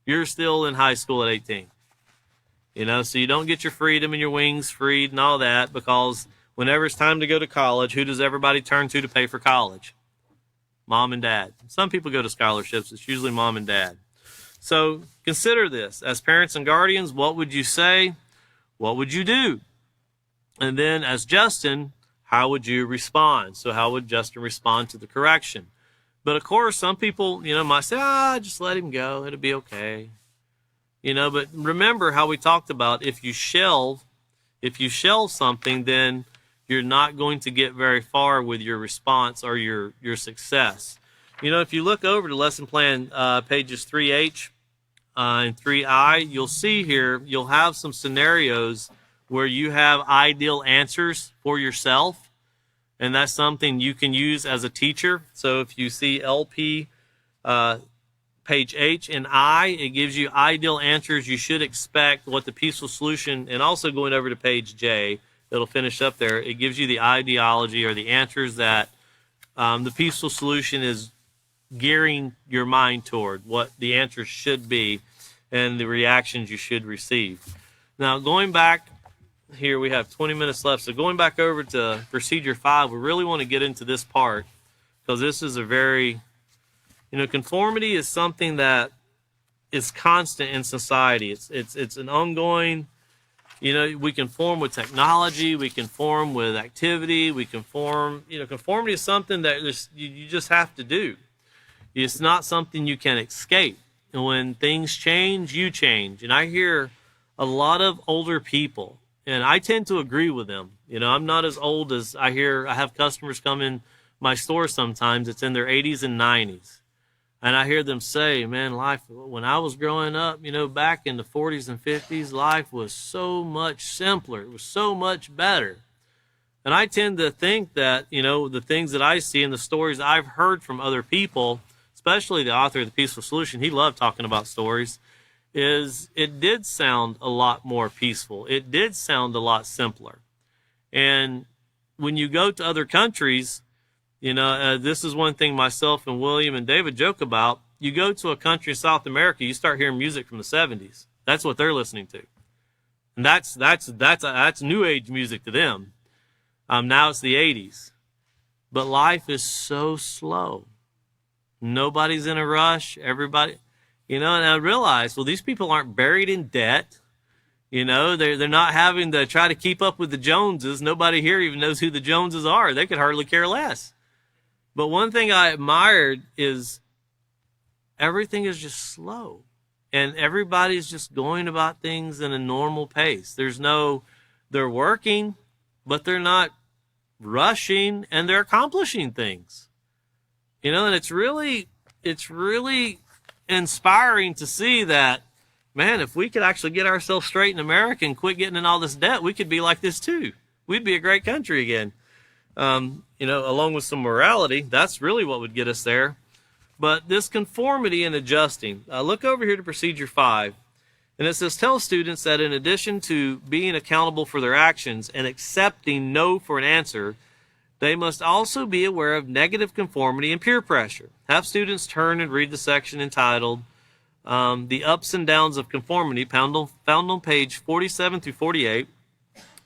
you're still in high school at 18. So you don't get your freedom and your wings freed and all that, because whenever it's time to go to college, who does everybody turn to pay for college? Mom and dad. Some people go to scholarships. It's usually mom and dad. So consider this. As parents and guardians, what would you say? What would you do? And then as Justin, how would you respond? So how would Justin respond to the correction? But of course, some people, might say, just let him go. It'll be okay. But remember how we talked about if you shelve something, then you're not going to get very far with your response or your success. If you look over to lesson plan pages 3H and 3I, you'll see here, you'll have some scenarios where you have ideal answers for yourself, and that's something you can use as a teacher. So if you see LP page H and I, it gives you ideal answers you should expect, what the peaceful solution, and also going over to page J, it'll finish up there. It gives you the ideology or the answers that the peaceful solution is gearing your mind toward what the answers should be and the reactions you should receive. Now, going back here, we have 20 minutes left. So going back over to procedure 5, we really want to get into this part because this is a very, conformity is something that is constant in society. It's an ongoing, we conform with technology, we conform with activity, we conform, conformity is something that you just have to do. It's not something you can escape. And when things change, you change. And I hear a lot of older people, and I tend to agree with them. I'm not as old as I have customers come in my store sometimes. It's in their 80s and 90s. And I hear them say, man, life, when I was growing up, back in the 40s and 50s, life was so much simpler. It was so much better. And I tend to think that, the things that I see and the stories I've heard from other people, especially the author of The Peaceful Solution, he loved talking about stories, is it did sound a lot more peaceful. It did sound a lot simpler. And when you go to other countries, this is one thing myself and William and David joke about. You go to a country in South America, you start hearing music from the 70s. That's what they're listening to. And that's new age music to them. Now it's the 80s. But life is so slow. Nobody's in a rush. Everybody, and I realize, well, these people aren't buried in debt. They're not having to try to keep up with the Joneses. Nobody here even knows who the Joneses are. They could hardly care less. But one thing I admired is everything is just slow. And everybody's just going about things in a normal pace. They're working, but they're not rushing, and they're accomplishing things. And it's really inspiring to see that, man, if we could actually get ourselves straight in America and quit getting in all this debt, we could be like this too. We'd be a great country again. Along with some morality, that's really what would get us there. But this conformity and adjusting, look over here to procedure 5. And it says, tell students that in addition to being accountable for their actions and accepting no for an answer, they must also be aware of negative conformity and peer pressure. Have students turn and read the section entitled The Ups and Downs of Conformity, found on page 47 through 48.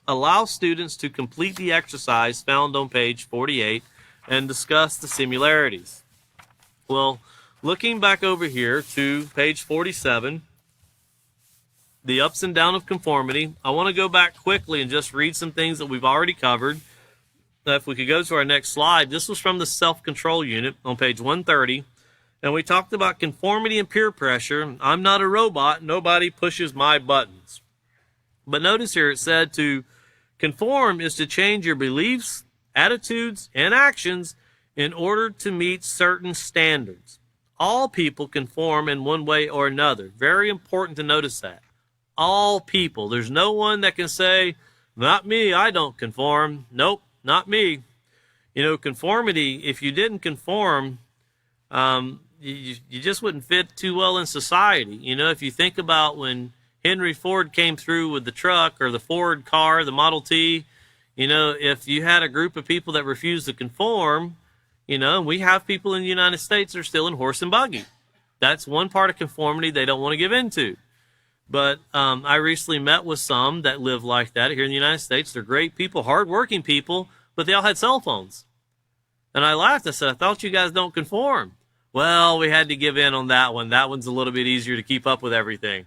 Allow students to complete the exercise found on page 48 and discuss the similarities. Well, looking back over here to page 47, the ups and downs of conformity, I want to go back quickly and just read some things that we've already covered. If we could go to our next slide, this was from the self-control unit on page 130, and we talked about conformity and peer pressure. I'm not a robot. Nobody pushes my buttons. But notice here it said to conform is to change your beliefs, attitudes, and actions in order to meet certain standards. All people conform in one way or another. Very important to notice that. All people. There's no one that can say, not me, I don't conform. Nope, not me. Conformity, if you didn't conform, you just wouldn't fit too well in society. If you think about when Henry Ford came through with the truck or the Ford car, the Model T, if you had a group of people that refused to conform, we have people in the United States that are still in horse and buggy. That's one part of conformity they don't want to give into. But I recently met with some that live like that here in the United States. They're great people, hardworking people, but they all had cell phones. And I laughed. I said, I thought you guys don't conform. Well, we had to give in on that one. That one's a little bit easier to keep up with everything.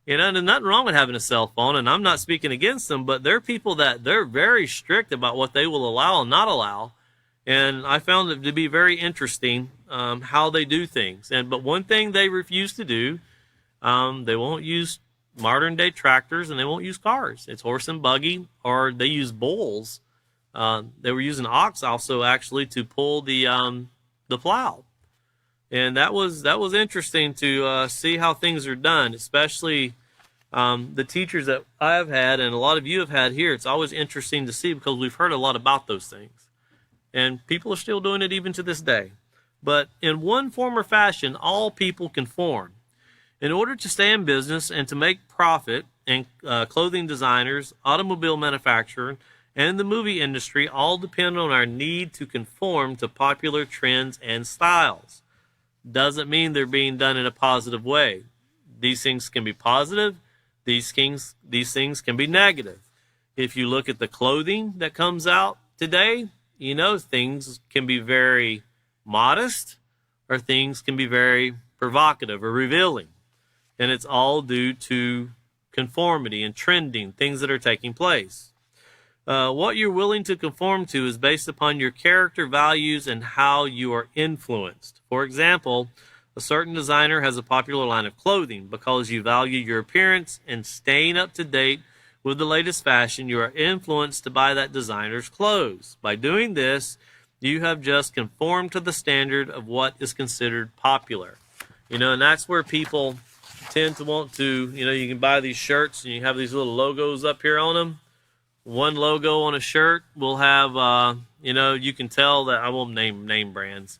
And there's nothing wrong with having a cell phone, and I'm not speaking against them, but they're people that they're very strict about what they will allow and not allow. And I found it to be very interesting how they do things. But one thing they refuse to do, they won't use modern day tractors and they won't use cars. It's horse and buggy, or they use bulls. They were using ox also actually to pull the plow. And that was interesting to see how things are done, especially the teachers that I've had and a lot of you have had here. It's always interesting to see because we've heard a lot about those things. And people are still doing it even to this day. But in one form or fashion, all people conform. In order to stay in business and to make profit, and clothing designers, automobile manufacturer, and the movie industry all depend on our need to conform to popular trends and styles. doesn't mean they're being done in a positive way. These things can be positive. These things can be negative. If you look at the clothing that comes out today, things can be very modest or things can be very provocative or revealing. And it's all due to conformity and trending, things that are taking place. What you're willing to conform to is based upon your character, values, and how you are influenced. For example, a certain designer has a popular line of clothing because you value your appearance and staying up to date with the latest fashion. You are influenced to buy that designer's clothes. By doing this, you have just conformed to the standard of what is considered popular. And that's where people tend to want to, you can buy these shirts and you have these little logos up here on them. One logo on a shirt will have, you can tell that, I won't name brands,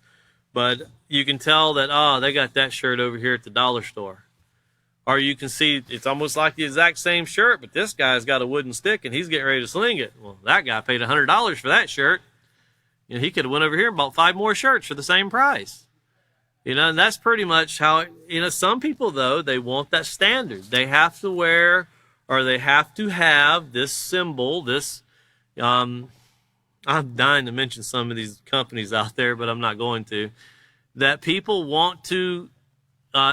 but you can tell that, they got that shirt over here at the dollar store. Or you can see it's almost like the exact same shirt, but this guy's got a wooden stick and he's getting ready to sling it. Well, that guy paid $100 for that shirt. He could have went over here and bought 5 more shirts for the same price. And that's pretty much how some people, though, they want that standard. They have to wear or they have to have this symbol, this, I'm dying to mention some of these companies out there, but I'm not going to, that people want to,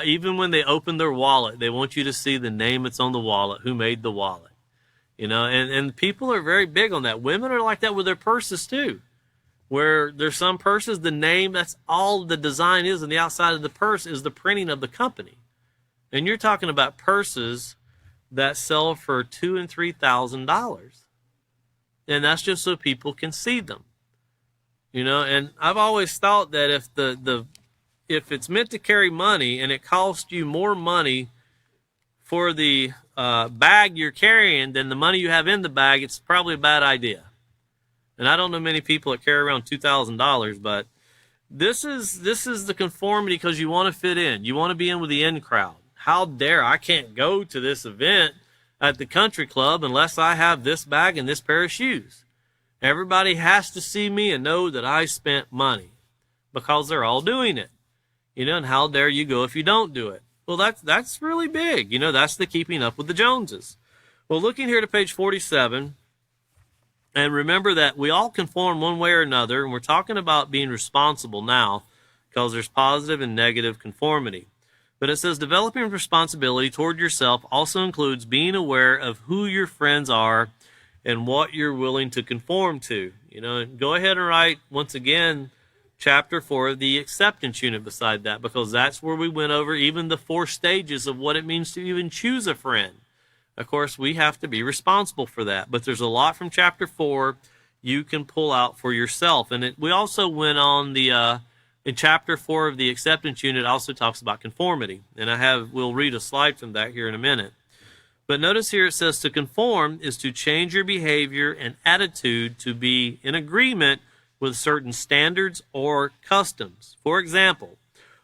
even when they open their wallet, they want you to see the name that's on the wallet, who made the wallet. And people are very big on that. Women are like that with their purses, too. Where there's some purses, the name, that's all the design is, and the outside of the purse is the printing of the company. And you're talking about purses that sell for $2,000 and $3,000. And that's just so people can see them. And I've always thought that if it's meant to carry money and it costs you more money for the bag you're carrying than the money you have in the bag, it's probably a bad idea. And I don't know many people that carry around $2,000, but this is the conformity because you want to fit in. You want to be in with the in crowd. How dare I can't go to this event at the country club unless I have this bag and this pair of shoes. Everybody has to see me and know that I spent money because they're all doing it. And how dare you go if you don't do it? Well, that's really big. That's the keeping up with the Joneses. Well, looking here to page 47, and remember that we all conform one way or another, and we're talking about being responsible now because there's positive and negative conformity. But it says developing responsibility toward yourself also includes being aware of who your friends are and what you're willing to conform to. Go ahead and write, once again, chapter 4 of the acceptance unit beside that, because that's where we went over even the 4 stages of what it means to even choose a friend. Of course, we have to be responsible for that, but there's a lot from chapter 4 you can pull out for yourself. And we also went on in chapter 4 of the acceptance unit also talks about conformity. And we'll read a slide from that here in a minute. But notice here it says to conform is to change your behavior and attitude to be in agreement with certain standards or customs. For example,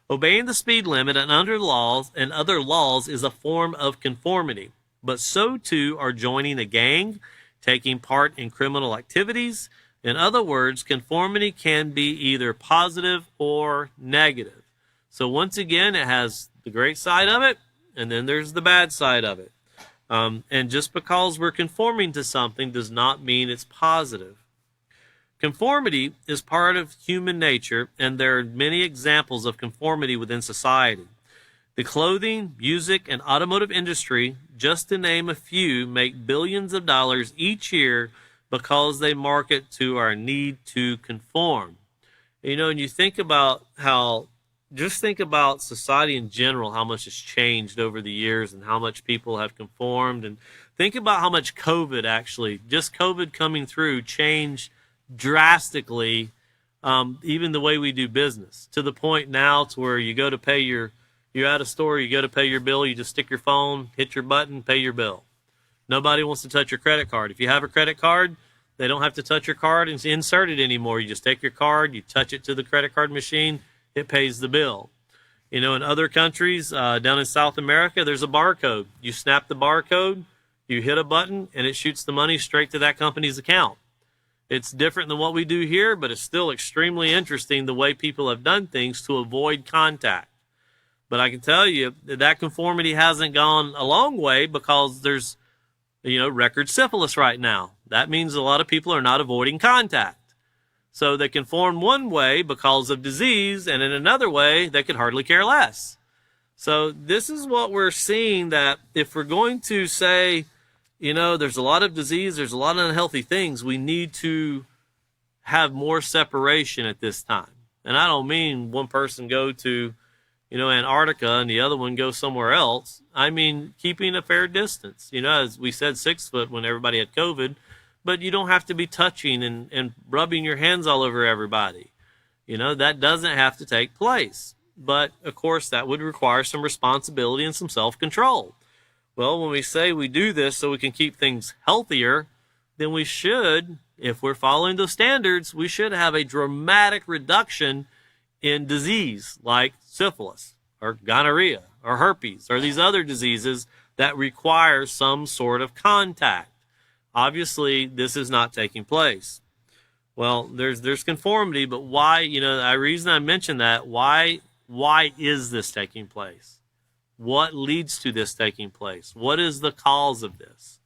obeying the speed limit and other laws is a form of conformity. But so too are joining a gang, taking part in criminal activities. In other words, conformity can be either positive or negative. So once again, it has the great side of it, and then there's the bad side of it. And just because we're conforming to something does not mean it's positive. Conformity is part of human nature, and there are many examples of conformity within society. The clothing, music, and automotive industry, just to name a few, make billions of dollars each year because they market to our need to conform. And you think about just think about society in general, how much has changed over the years and how much people have conformed. And think about how much just COVID coming through changed drastically, even the way we do business, to the point now to where you go to pay you're at a store, you go to pay your bill, you just stick your phone, hit your button, pay your bill. Nobody wants to touch your credit card. If you have a credit card, they don't have to touch your card and insert it anymore. You just take your card, you touch it to the credit card machine, it pays the bill. In other countries, down in South America, there's a barcode. You snap the barcode, you hit a button, and it shoots the money straight to that company's account. It's different than what we do here, but it's still extremely interesting the way people have done things to avoid contact. But I can tell you that conformity hasn't gone a long way because there's, record syphilis right now. That means a lot of people are not avoiding contact. So they conform one way because of disease, and in another way, they could hardly care less. So this is what we're seeing, that if we're going to say, there's a lot of disease, there's a lot of unhealthy things, we need to have more separation at this time. And I don't mean one person go to, Antarctica and the other one go somewhere else. I mean keeping a fair distance. As we said, 6 foot when everybody had COVID, but you don't have to be touching and rubbing your hands all over everybody. That doesn't have to take place. But, of course, that would require some responsibility and some self-control. Well, when we say we do this so we can keep things healthier, then we should, if we're following those standards, we should have a dramatic reduction in disease like syphilis or gonorrhea or herpes or these other diseases that require some sort of contact. Obviously, this is not taking place. Well, there's conformity, but why, the reason I mentioned that, why is this taking place? What leads to this taking place? What is the cause of this?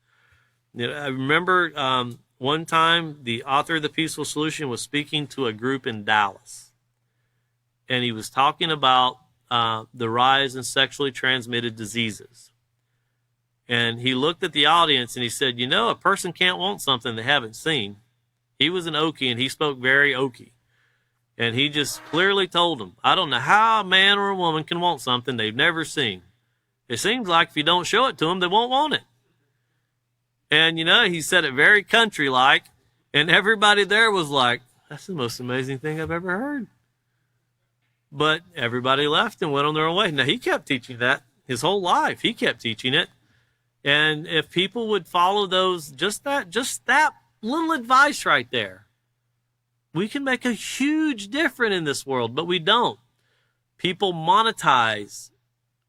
I remember one time the author of The Peaceful Solution was speaking to a group in Dallas. And he was talking about the rise in sexually transmitted diseases. And he looked at the audience and he said, a person can't want something they haven't seen. He was an Okie and he spoke very Okie. And he just clearly told them, I don't know how a man or a woman can want something they've never seen. It seems like if you don't show it to them, they won't want it. And, he said it very country-like, and everybody there was like, that's the most amazing thing I've ever heard. But everybody left and went on their own way. Now, he kept teaching that his whole life. He kept teaching it. And if people would follow just that little advice right there, we can make a huge difference in this world, but we don't. People monetize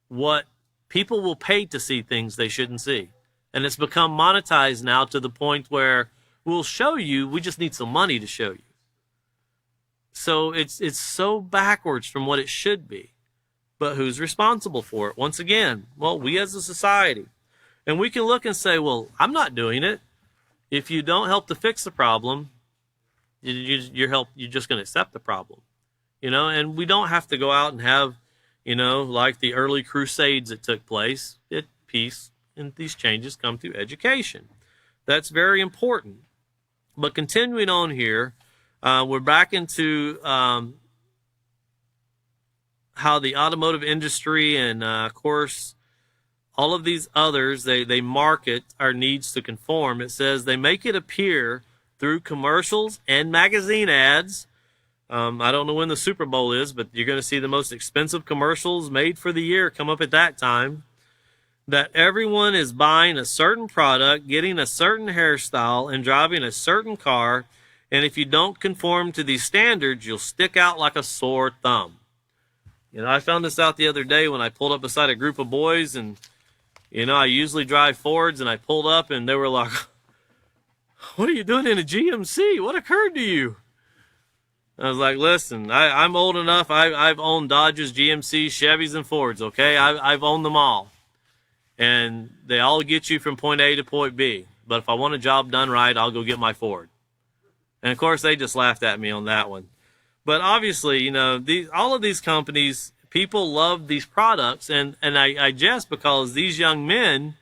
what people will pay to see things they shouldn't see. And it's become monetized now to the point where we'll show you, we just need some money to show you. So it's so backwards from what it should be. But who's responsible for it? Once again, well, we as a society. And we can look and say, well, I'm not doing it. If you don't help to fix the problem, you're just going to accept the problem. And we don't have to go out and have, like the early crusades that took place. Peace and these changes come through education. That's very important. But continuing on here, we're back into how the automotive industry and, of course, all of these others, they market our needs to conform. It says they make it appear through commercials and magazine ads. I don't know when the Super Bowl is, but you're going to see the most expensive commercials made for the year come up at that time. That everyone is buying a certain product, getting a certain hairstyle, and driving a certain car. And if you don't conform to these standards, you'll stick out like a sore thumb. I found this out the other day when I pulled up beside a group of boys, and, I usually drive Fords, and I pulled up, and they were like, what are you doing in a GMC? What occurred to you? I was like, listen, I'm old enough. I've owned Dodges, GMCs, Chevys, and Fords, okay? I've owned them all. And they all get you from point A to point B. But if I want a job done right, I'll go get my Ford. And, of course, they just laughed at me on that one. But obviously, all of these companies, people love these products. And I jest because these young men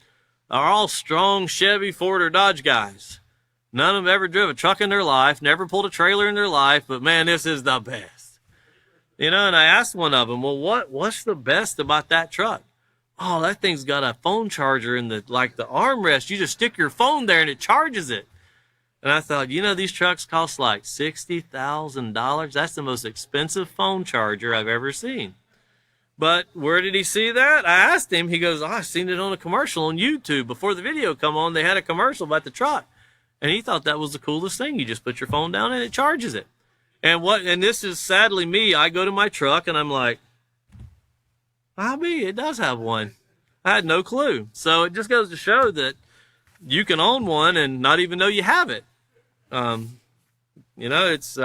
are all strong Chevy, Ford, or Dodge guys. None of them ever drove a truck in their life, never pulled a trailer in their life. But, man, this is the best. And I asked one of them, well, what's the best about that truck? Oh, that thing's got a phone charger in the armrest. You just stick your phone there and it charges it. And I thought, these trucks cost like $60,000. That's the most expensive phone charger I've ever seen. But where did he see that? I asked him. He goes, I've seen it on a commercial on YouTube. Before the video come on, they had a commercial about the truck. And he thought that was the coolest thing. You just put your phone down and it charges it. And this is sadly me. I go to my truck and I'm like, it does have one. I had no clue. So it just goes to show that you can own one and not even know you have it. It's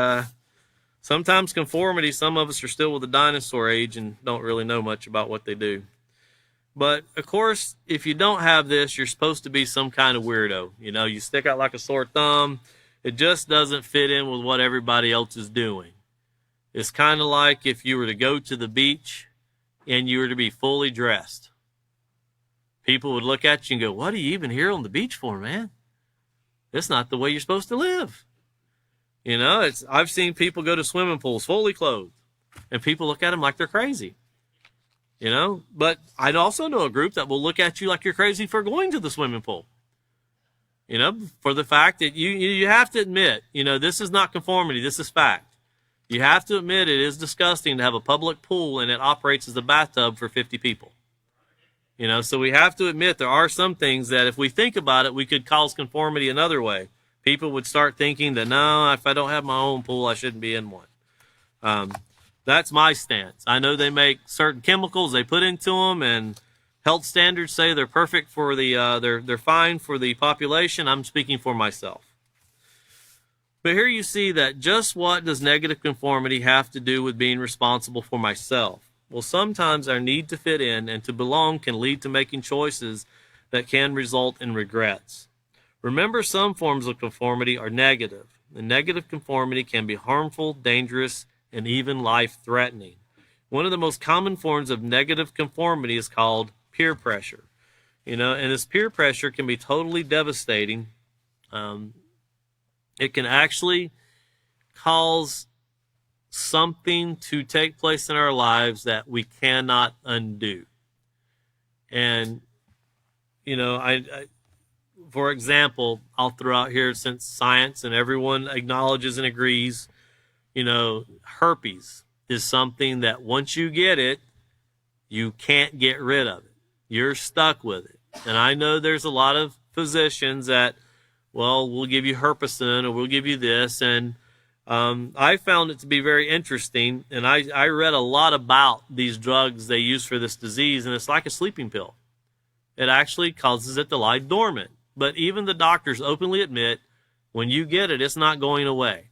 sometimes conformity. Some of us are still with the dinosaur age and don't really know much about what they do. But of course, if you don't have this, you're supposed to be some kind of weirdo. You stick out like a sore thumb. It just doesn't fit in with what everybody else is doing. It's kind of like if you were to go to the beach and you were to be fully dressed. People would look at you and go, "What are you even here on the beach for, man? That's not the way you're supposed to live." I've seen people go to swimming pools fully clothed, and people look at them like they're crazy. But I also know a group that will look at you like you're crazy for going to the swimming pool. For the fact that you have to admit, this is not conformity, this is fact. You have to admit it is disgusting to have a public pool and it operates as a bathtub for 50 people. So we have to admit there are some things that if we think about it, we could cause conformity another way. People would start thinking that, no, if I don't have my own pool, I shouldn't be in one. That's my stance. I know they make certain chemicals they put into them, and health standards say they're perfect for they're fine for the population. I'm speaking for myself. But here you see that just what does negative conformity have to do with being responsible for myself? Well, sometimes our need to fit in and to belong can lead to making choices that can result in regrets. Remember, some forms of conformity are negative. The negative conformity can be harmful, dangerous, and even life-threatening. One of the most common forms of negative conformity is called peer pressure. And this peer pressure can be totally devastating. It can actually cause something to take place in our lives that we cannot undo. And, for example, I'll throw out here, since science and everyone acknowledges and agrees, herpes is something that once you get it, you can't get rid of it. You're stuck with it. And I know there's a lot of physicians that, well, we'll give you Herpestin or we'll give you this. And I found it to be very interesting. And I read a lot about these drugs they use for this disease, and it's like a sleeping pill. It actually causes it to lie dormant. But even the doctors openly admit, when you get it, it's not going away.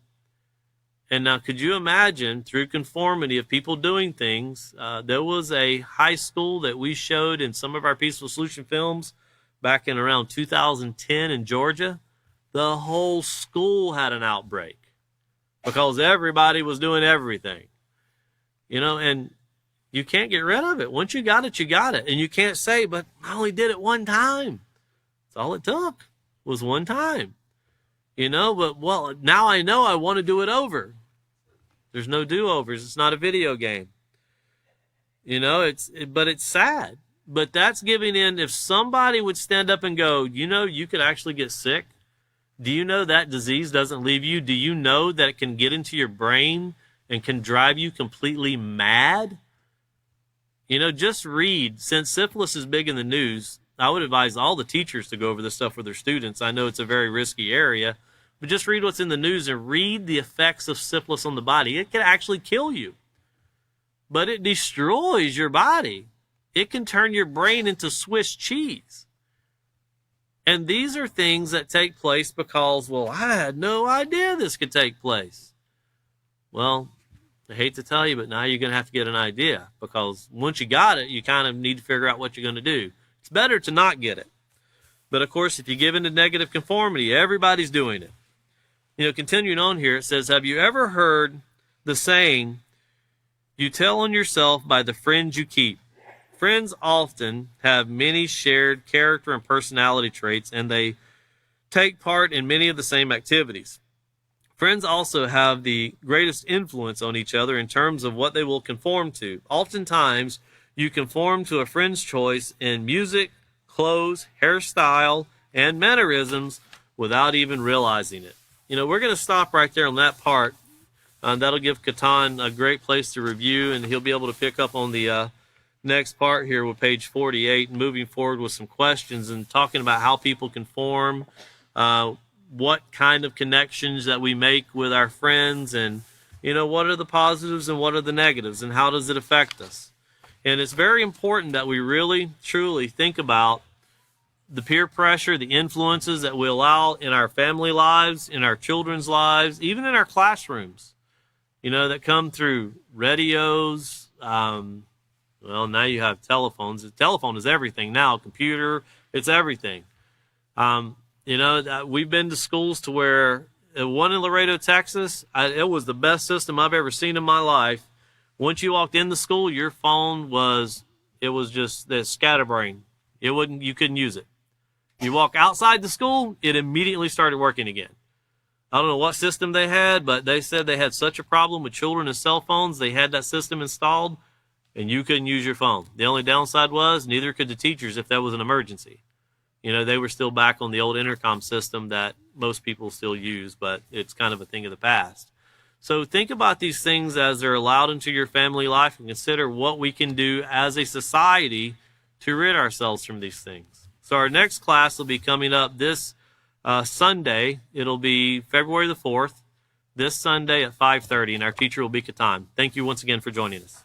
And now, could you imagine, through conformity of people doing things, there was a high school that we showed in some of our Peaceful Solution films back in around 2010 in Georgia. The whole school had an outbreak because everybody was doing everything. And you can't get rid of it. Once you got it, you got it. And you can't say, but I only did it one time. That's all it took was one time. But, well, now I know I want to do it over. There's no do-overs. It's not a video game. But it's sad. But that's giving in. If somebody would stand up and go, you could actually get sick. Do you know that disease doesn't leave you? Do you know that it can get into your brain and can drive you completely mad? Just read. Since syphilis is big in the news, I would advise all the teachers to go over this stuff with their students. I know it's a very risky area, but just read what's in the news and read the effects of syphilis on the body. It can actually kill you, but it destroys your body. It can turn your brain into Swiss cheese. And these are things that take place because, well, I had no idea this could take place. Well, I hate to tell you, but now you're going to have to get an idea, because once you got it, you kind of need to figure out what you're going to do. It's better to not get it. But of course, if you give into negative conformity, everybody's doing it. Continuing on here, it says, have you ever heard the saying, you tell on yourself by the friends you keep? Friends often have many shared character and personality traits, and they take part in many of the same activities. Friends also have the greatest influence on each other in terms of what they will conform to. Oftentimes, you conform to a friend's choice in music, clothes, hairstyle, and mannerisms without even realizing it. We're going to stop right there on that part. That'll give Catan a great place to review, and he'll be able to pick up on the next part here with page 48 and moving forward with some questions and talking about how people conform, what kind of connections that we make with our friends, and, what are the positives and what are the negatives, and how does it affect us. And it's very important that we really, truly think about the peer pressure, the influences that we allow in our family lives, in our children's lives, even in our classrooms, that come through radios. Well, now you have telephones. The telephone is everything now. Computer, it's everything. We've been to schools to where one in Laredo, Texas, it was the best system I've ever seen in my life. Once you walked into school, your phone was just the scatterbrain. You couldn't use it. You walk outside the school, it immediately started working again. I don't know what system they had, but they said they had such a problem with children and cell phones. They had that system installed, and you couldn't use your phone. The only downside was neither could the teachers if that was an emergency. They were still back on the old intercom system that most people still use, but it's kind of a thing of the past. So think about these things as they're allowed into your family life and consider what we can do as a society to rid ourselves from these things. So our next class will be coming up this Sunday. It'll be February the 4th, this Sunday at 5:30, and our teacher will be Katan. Thank you once again for joining us.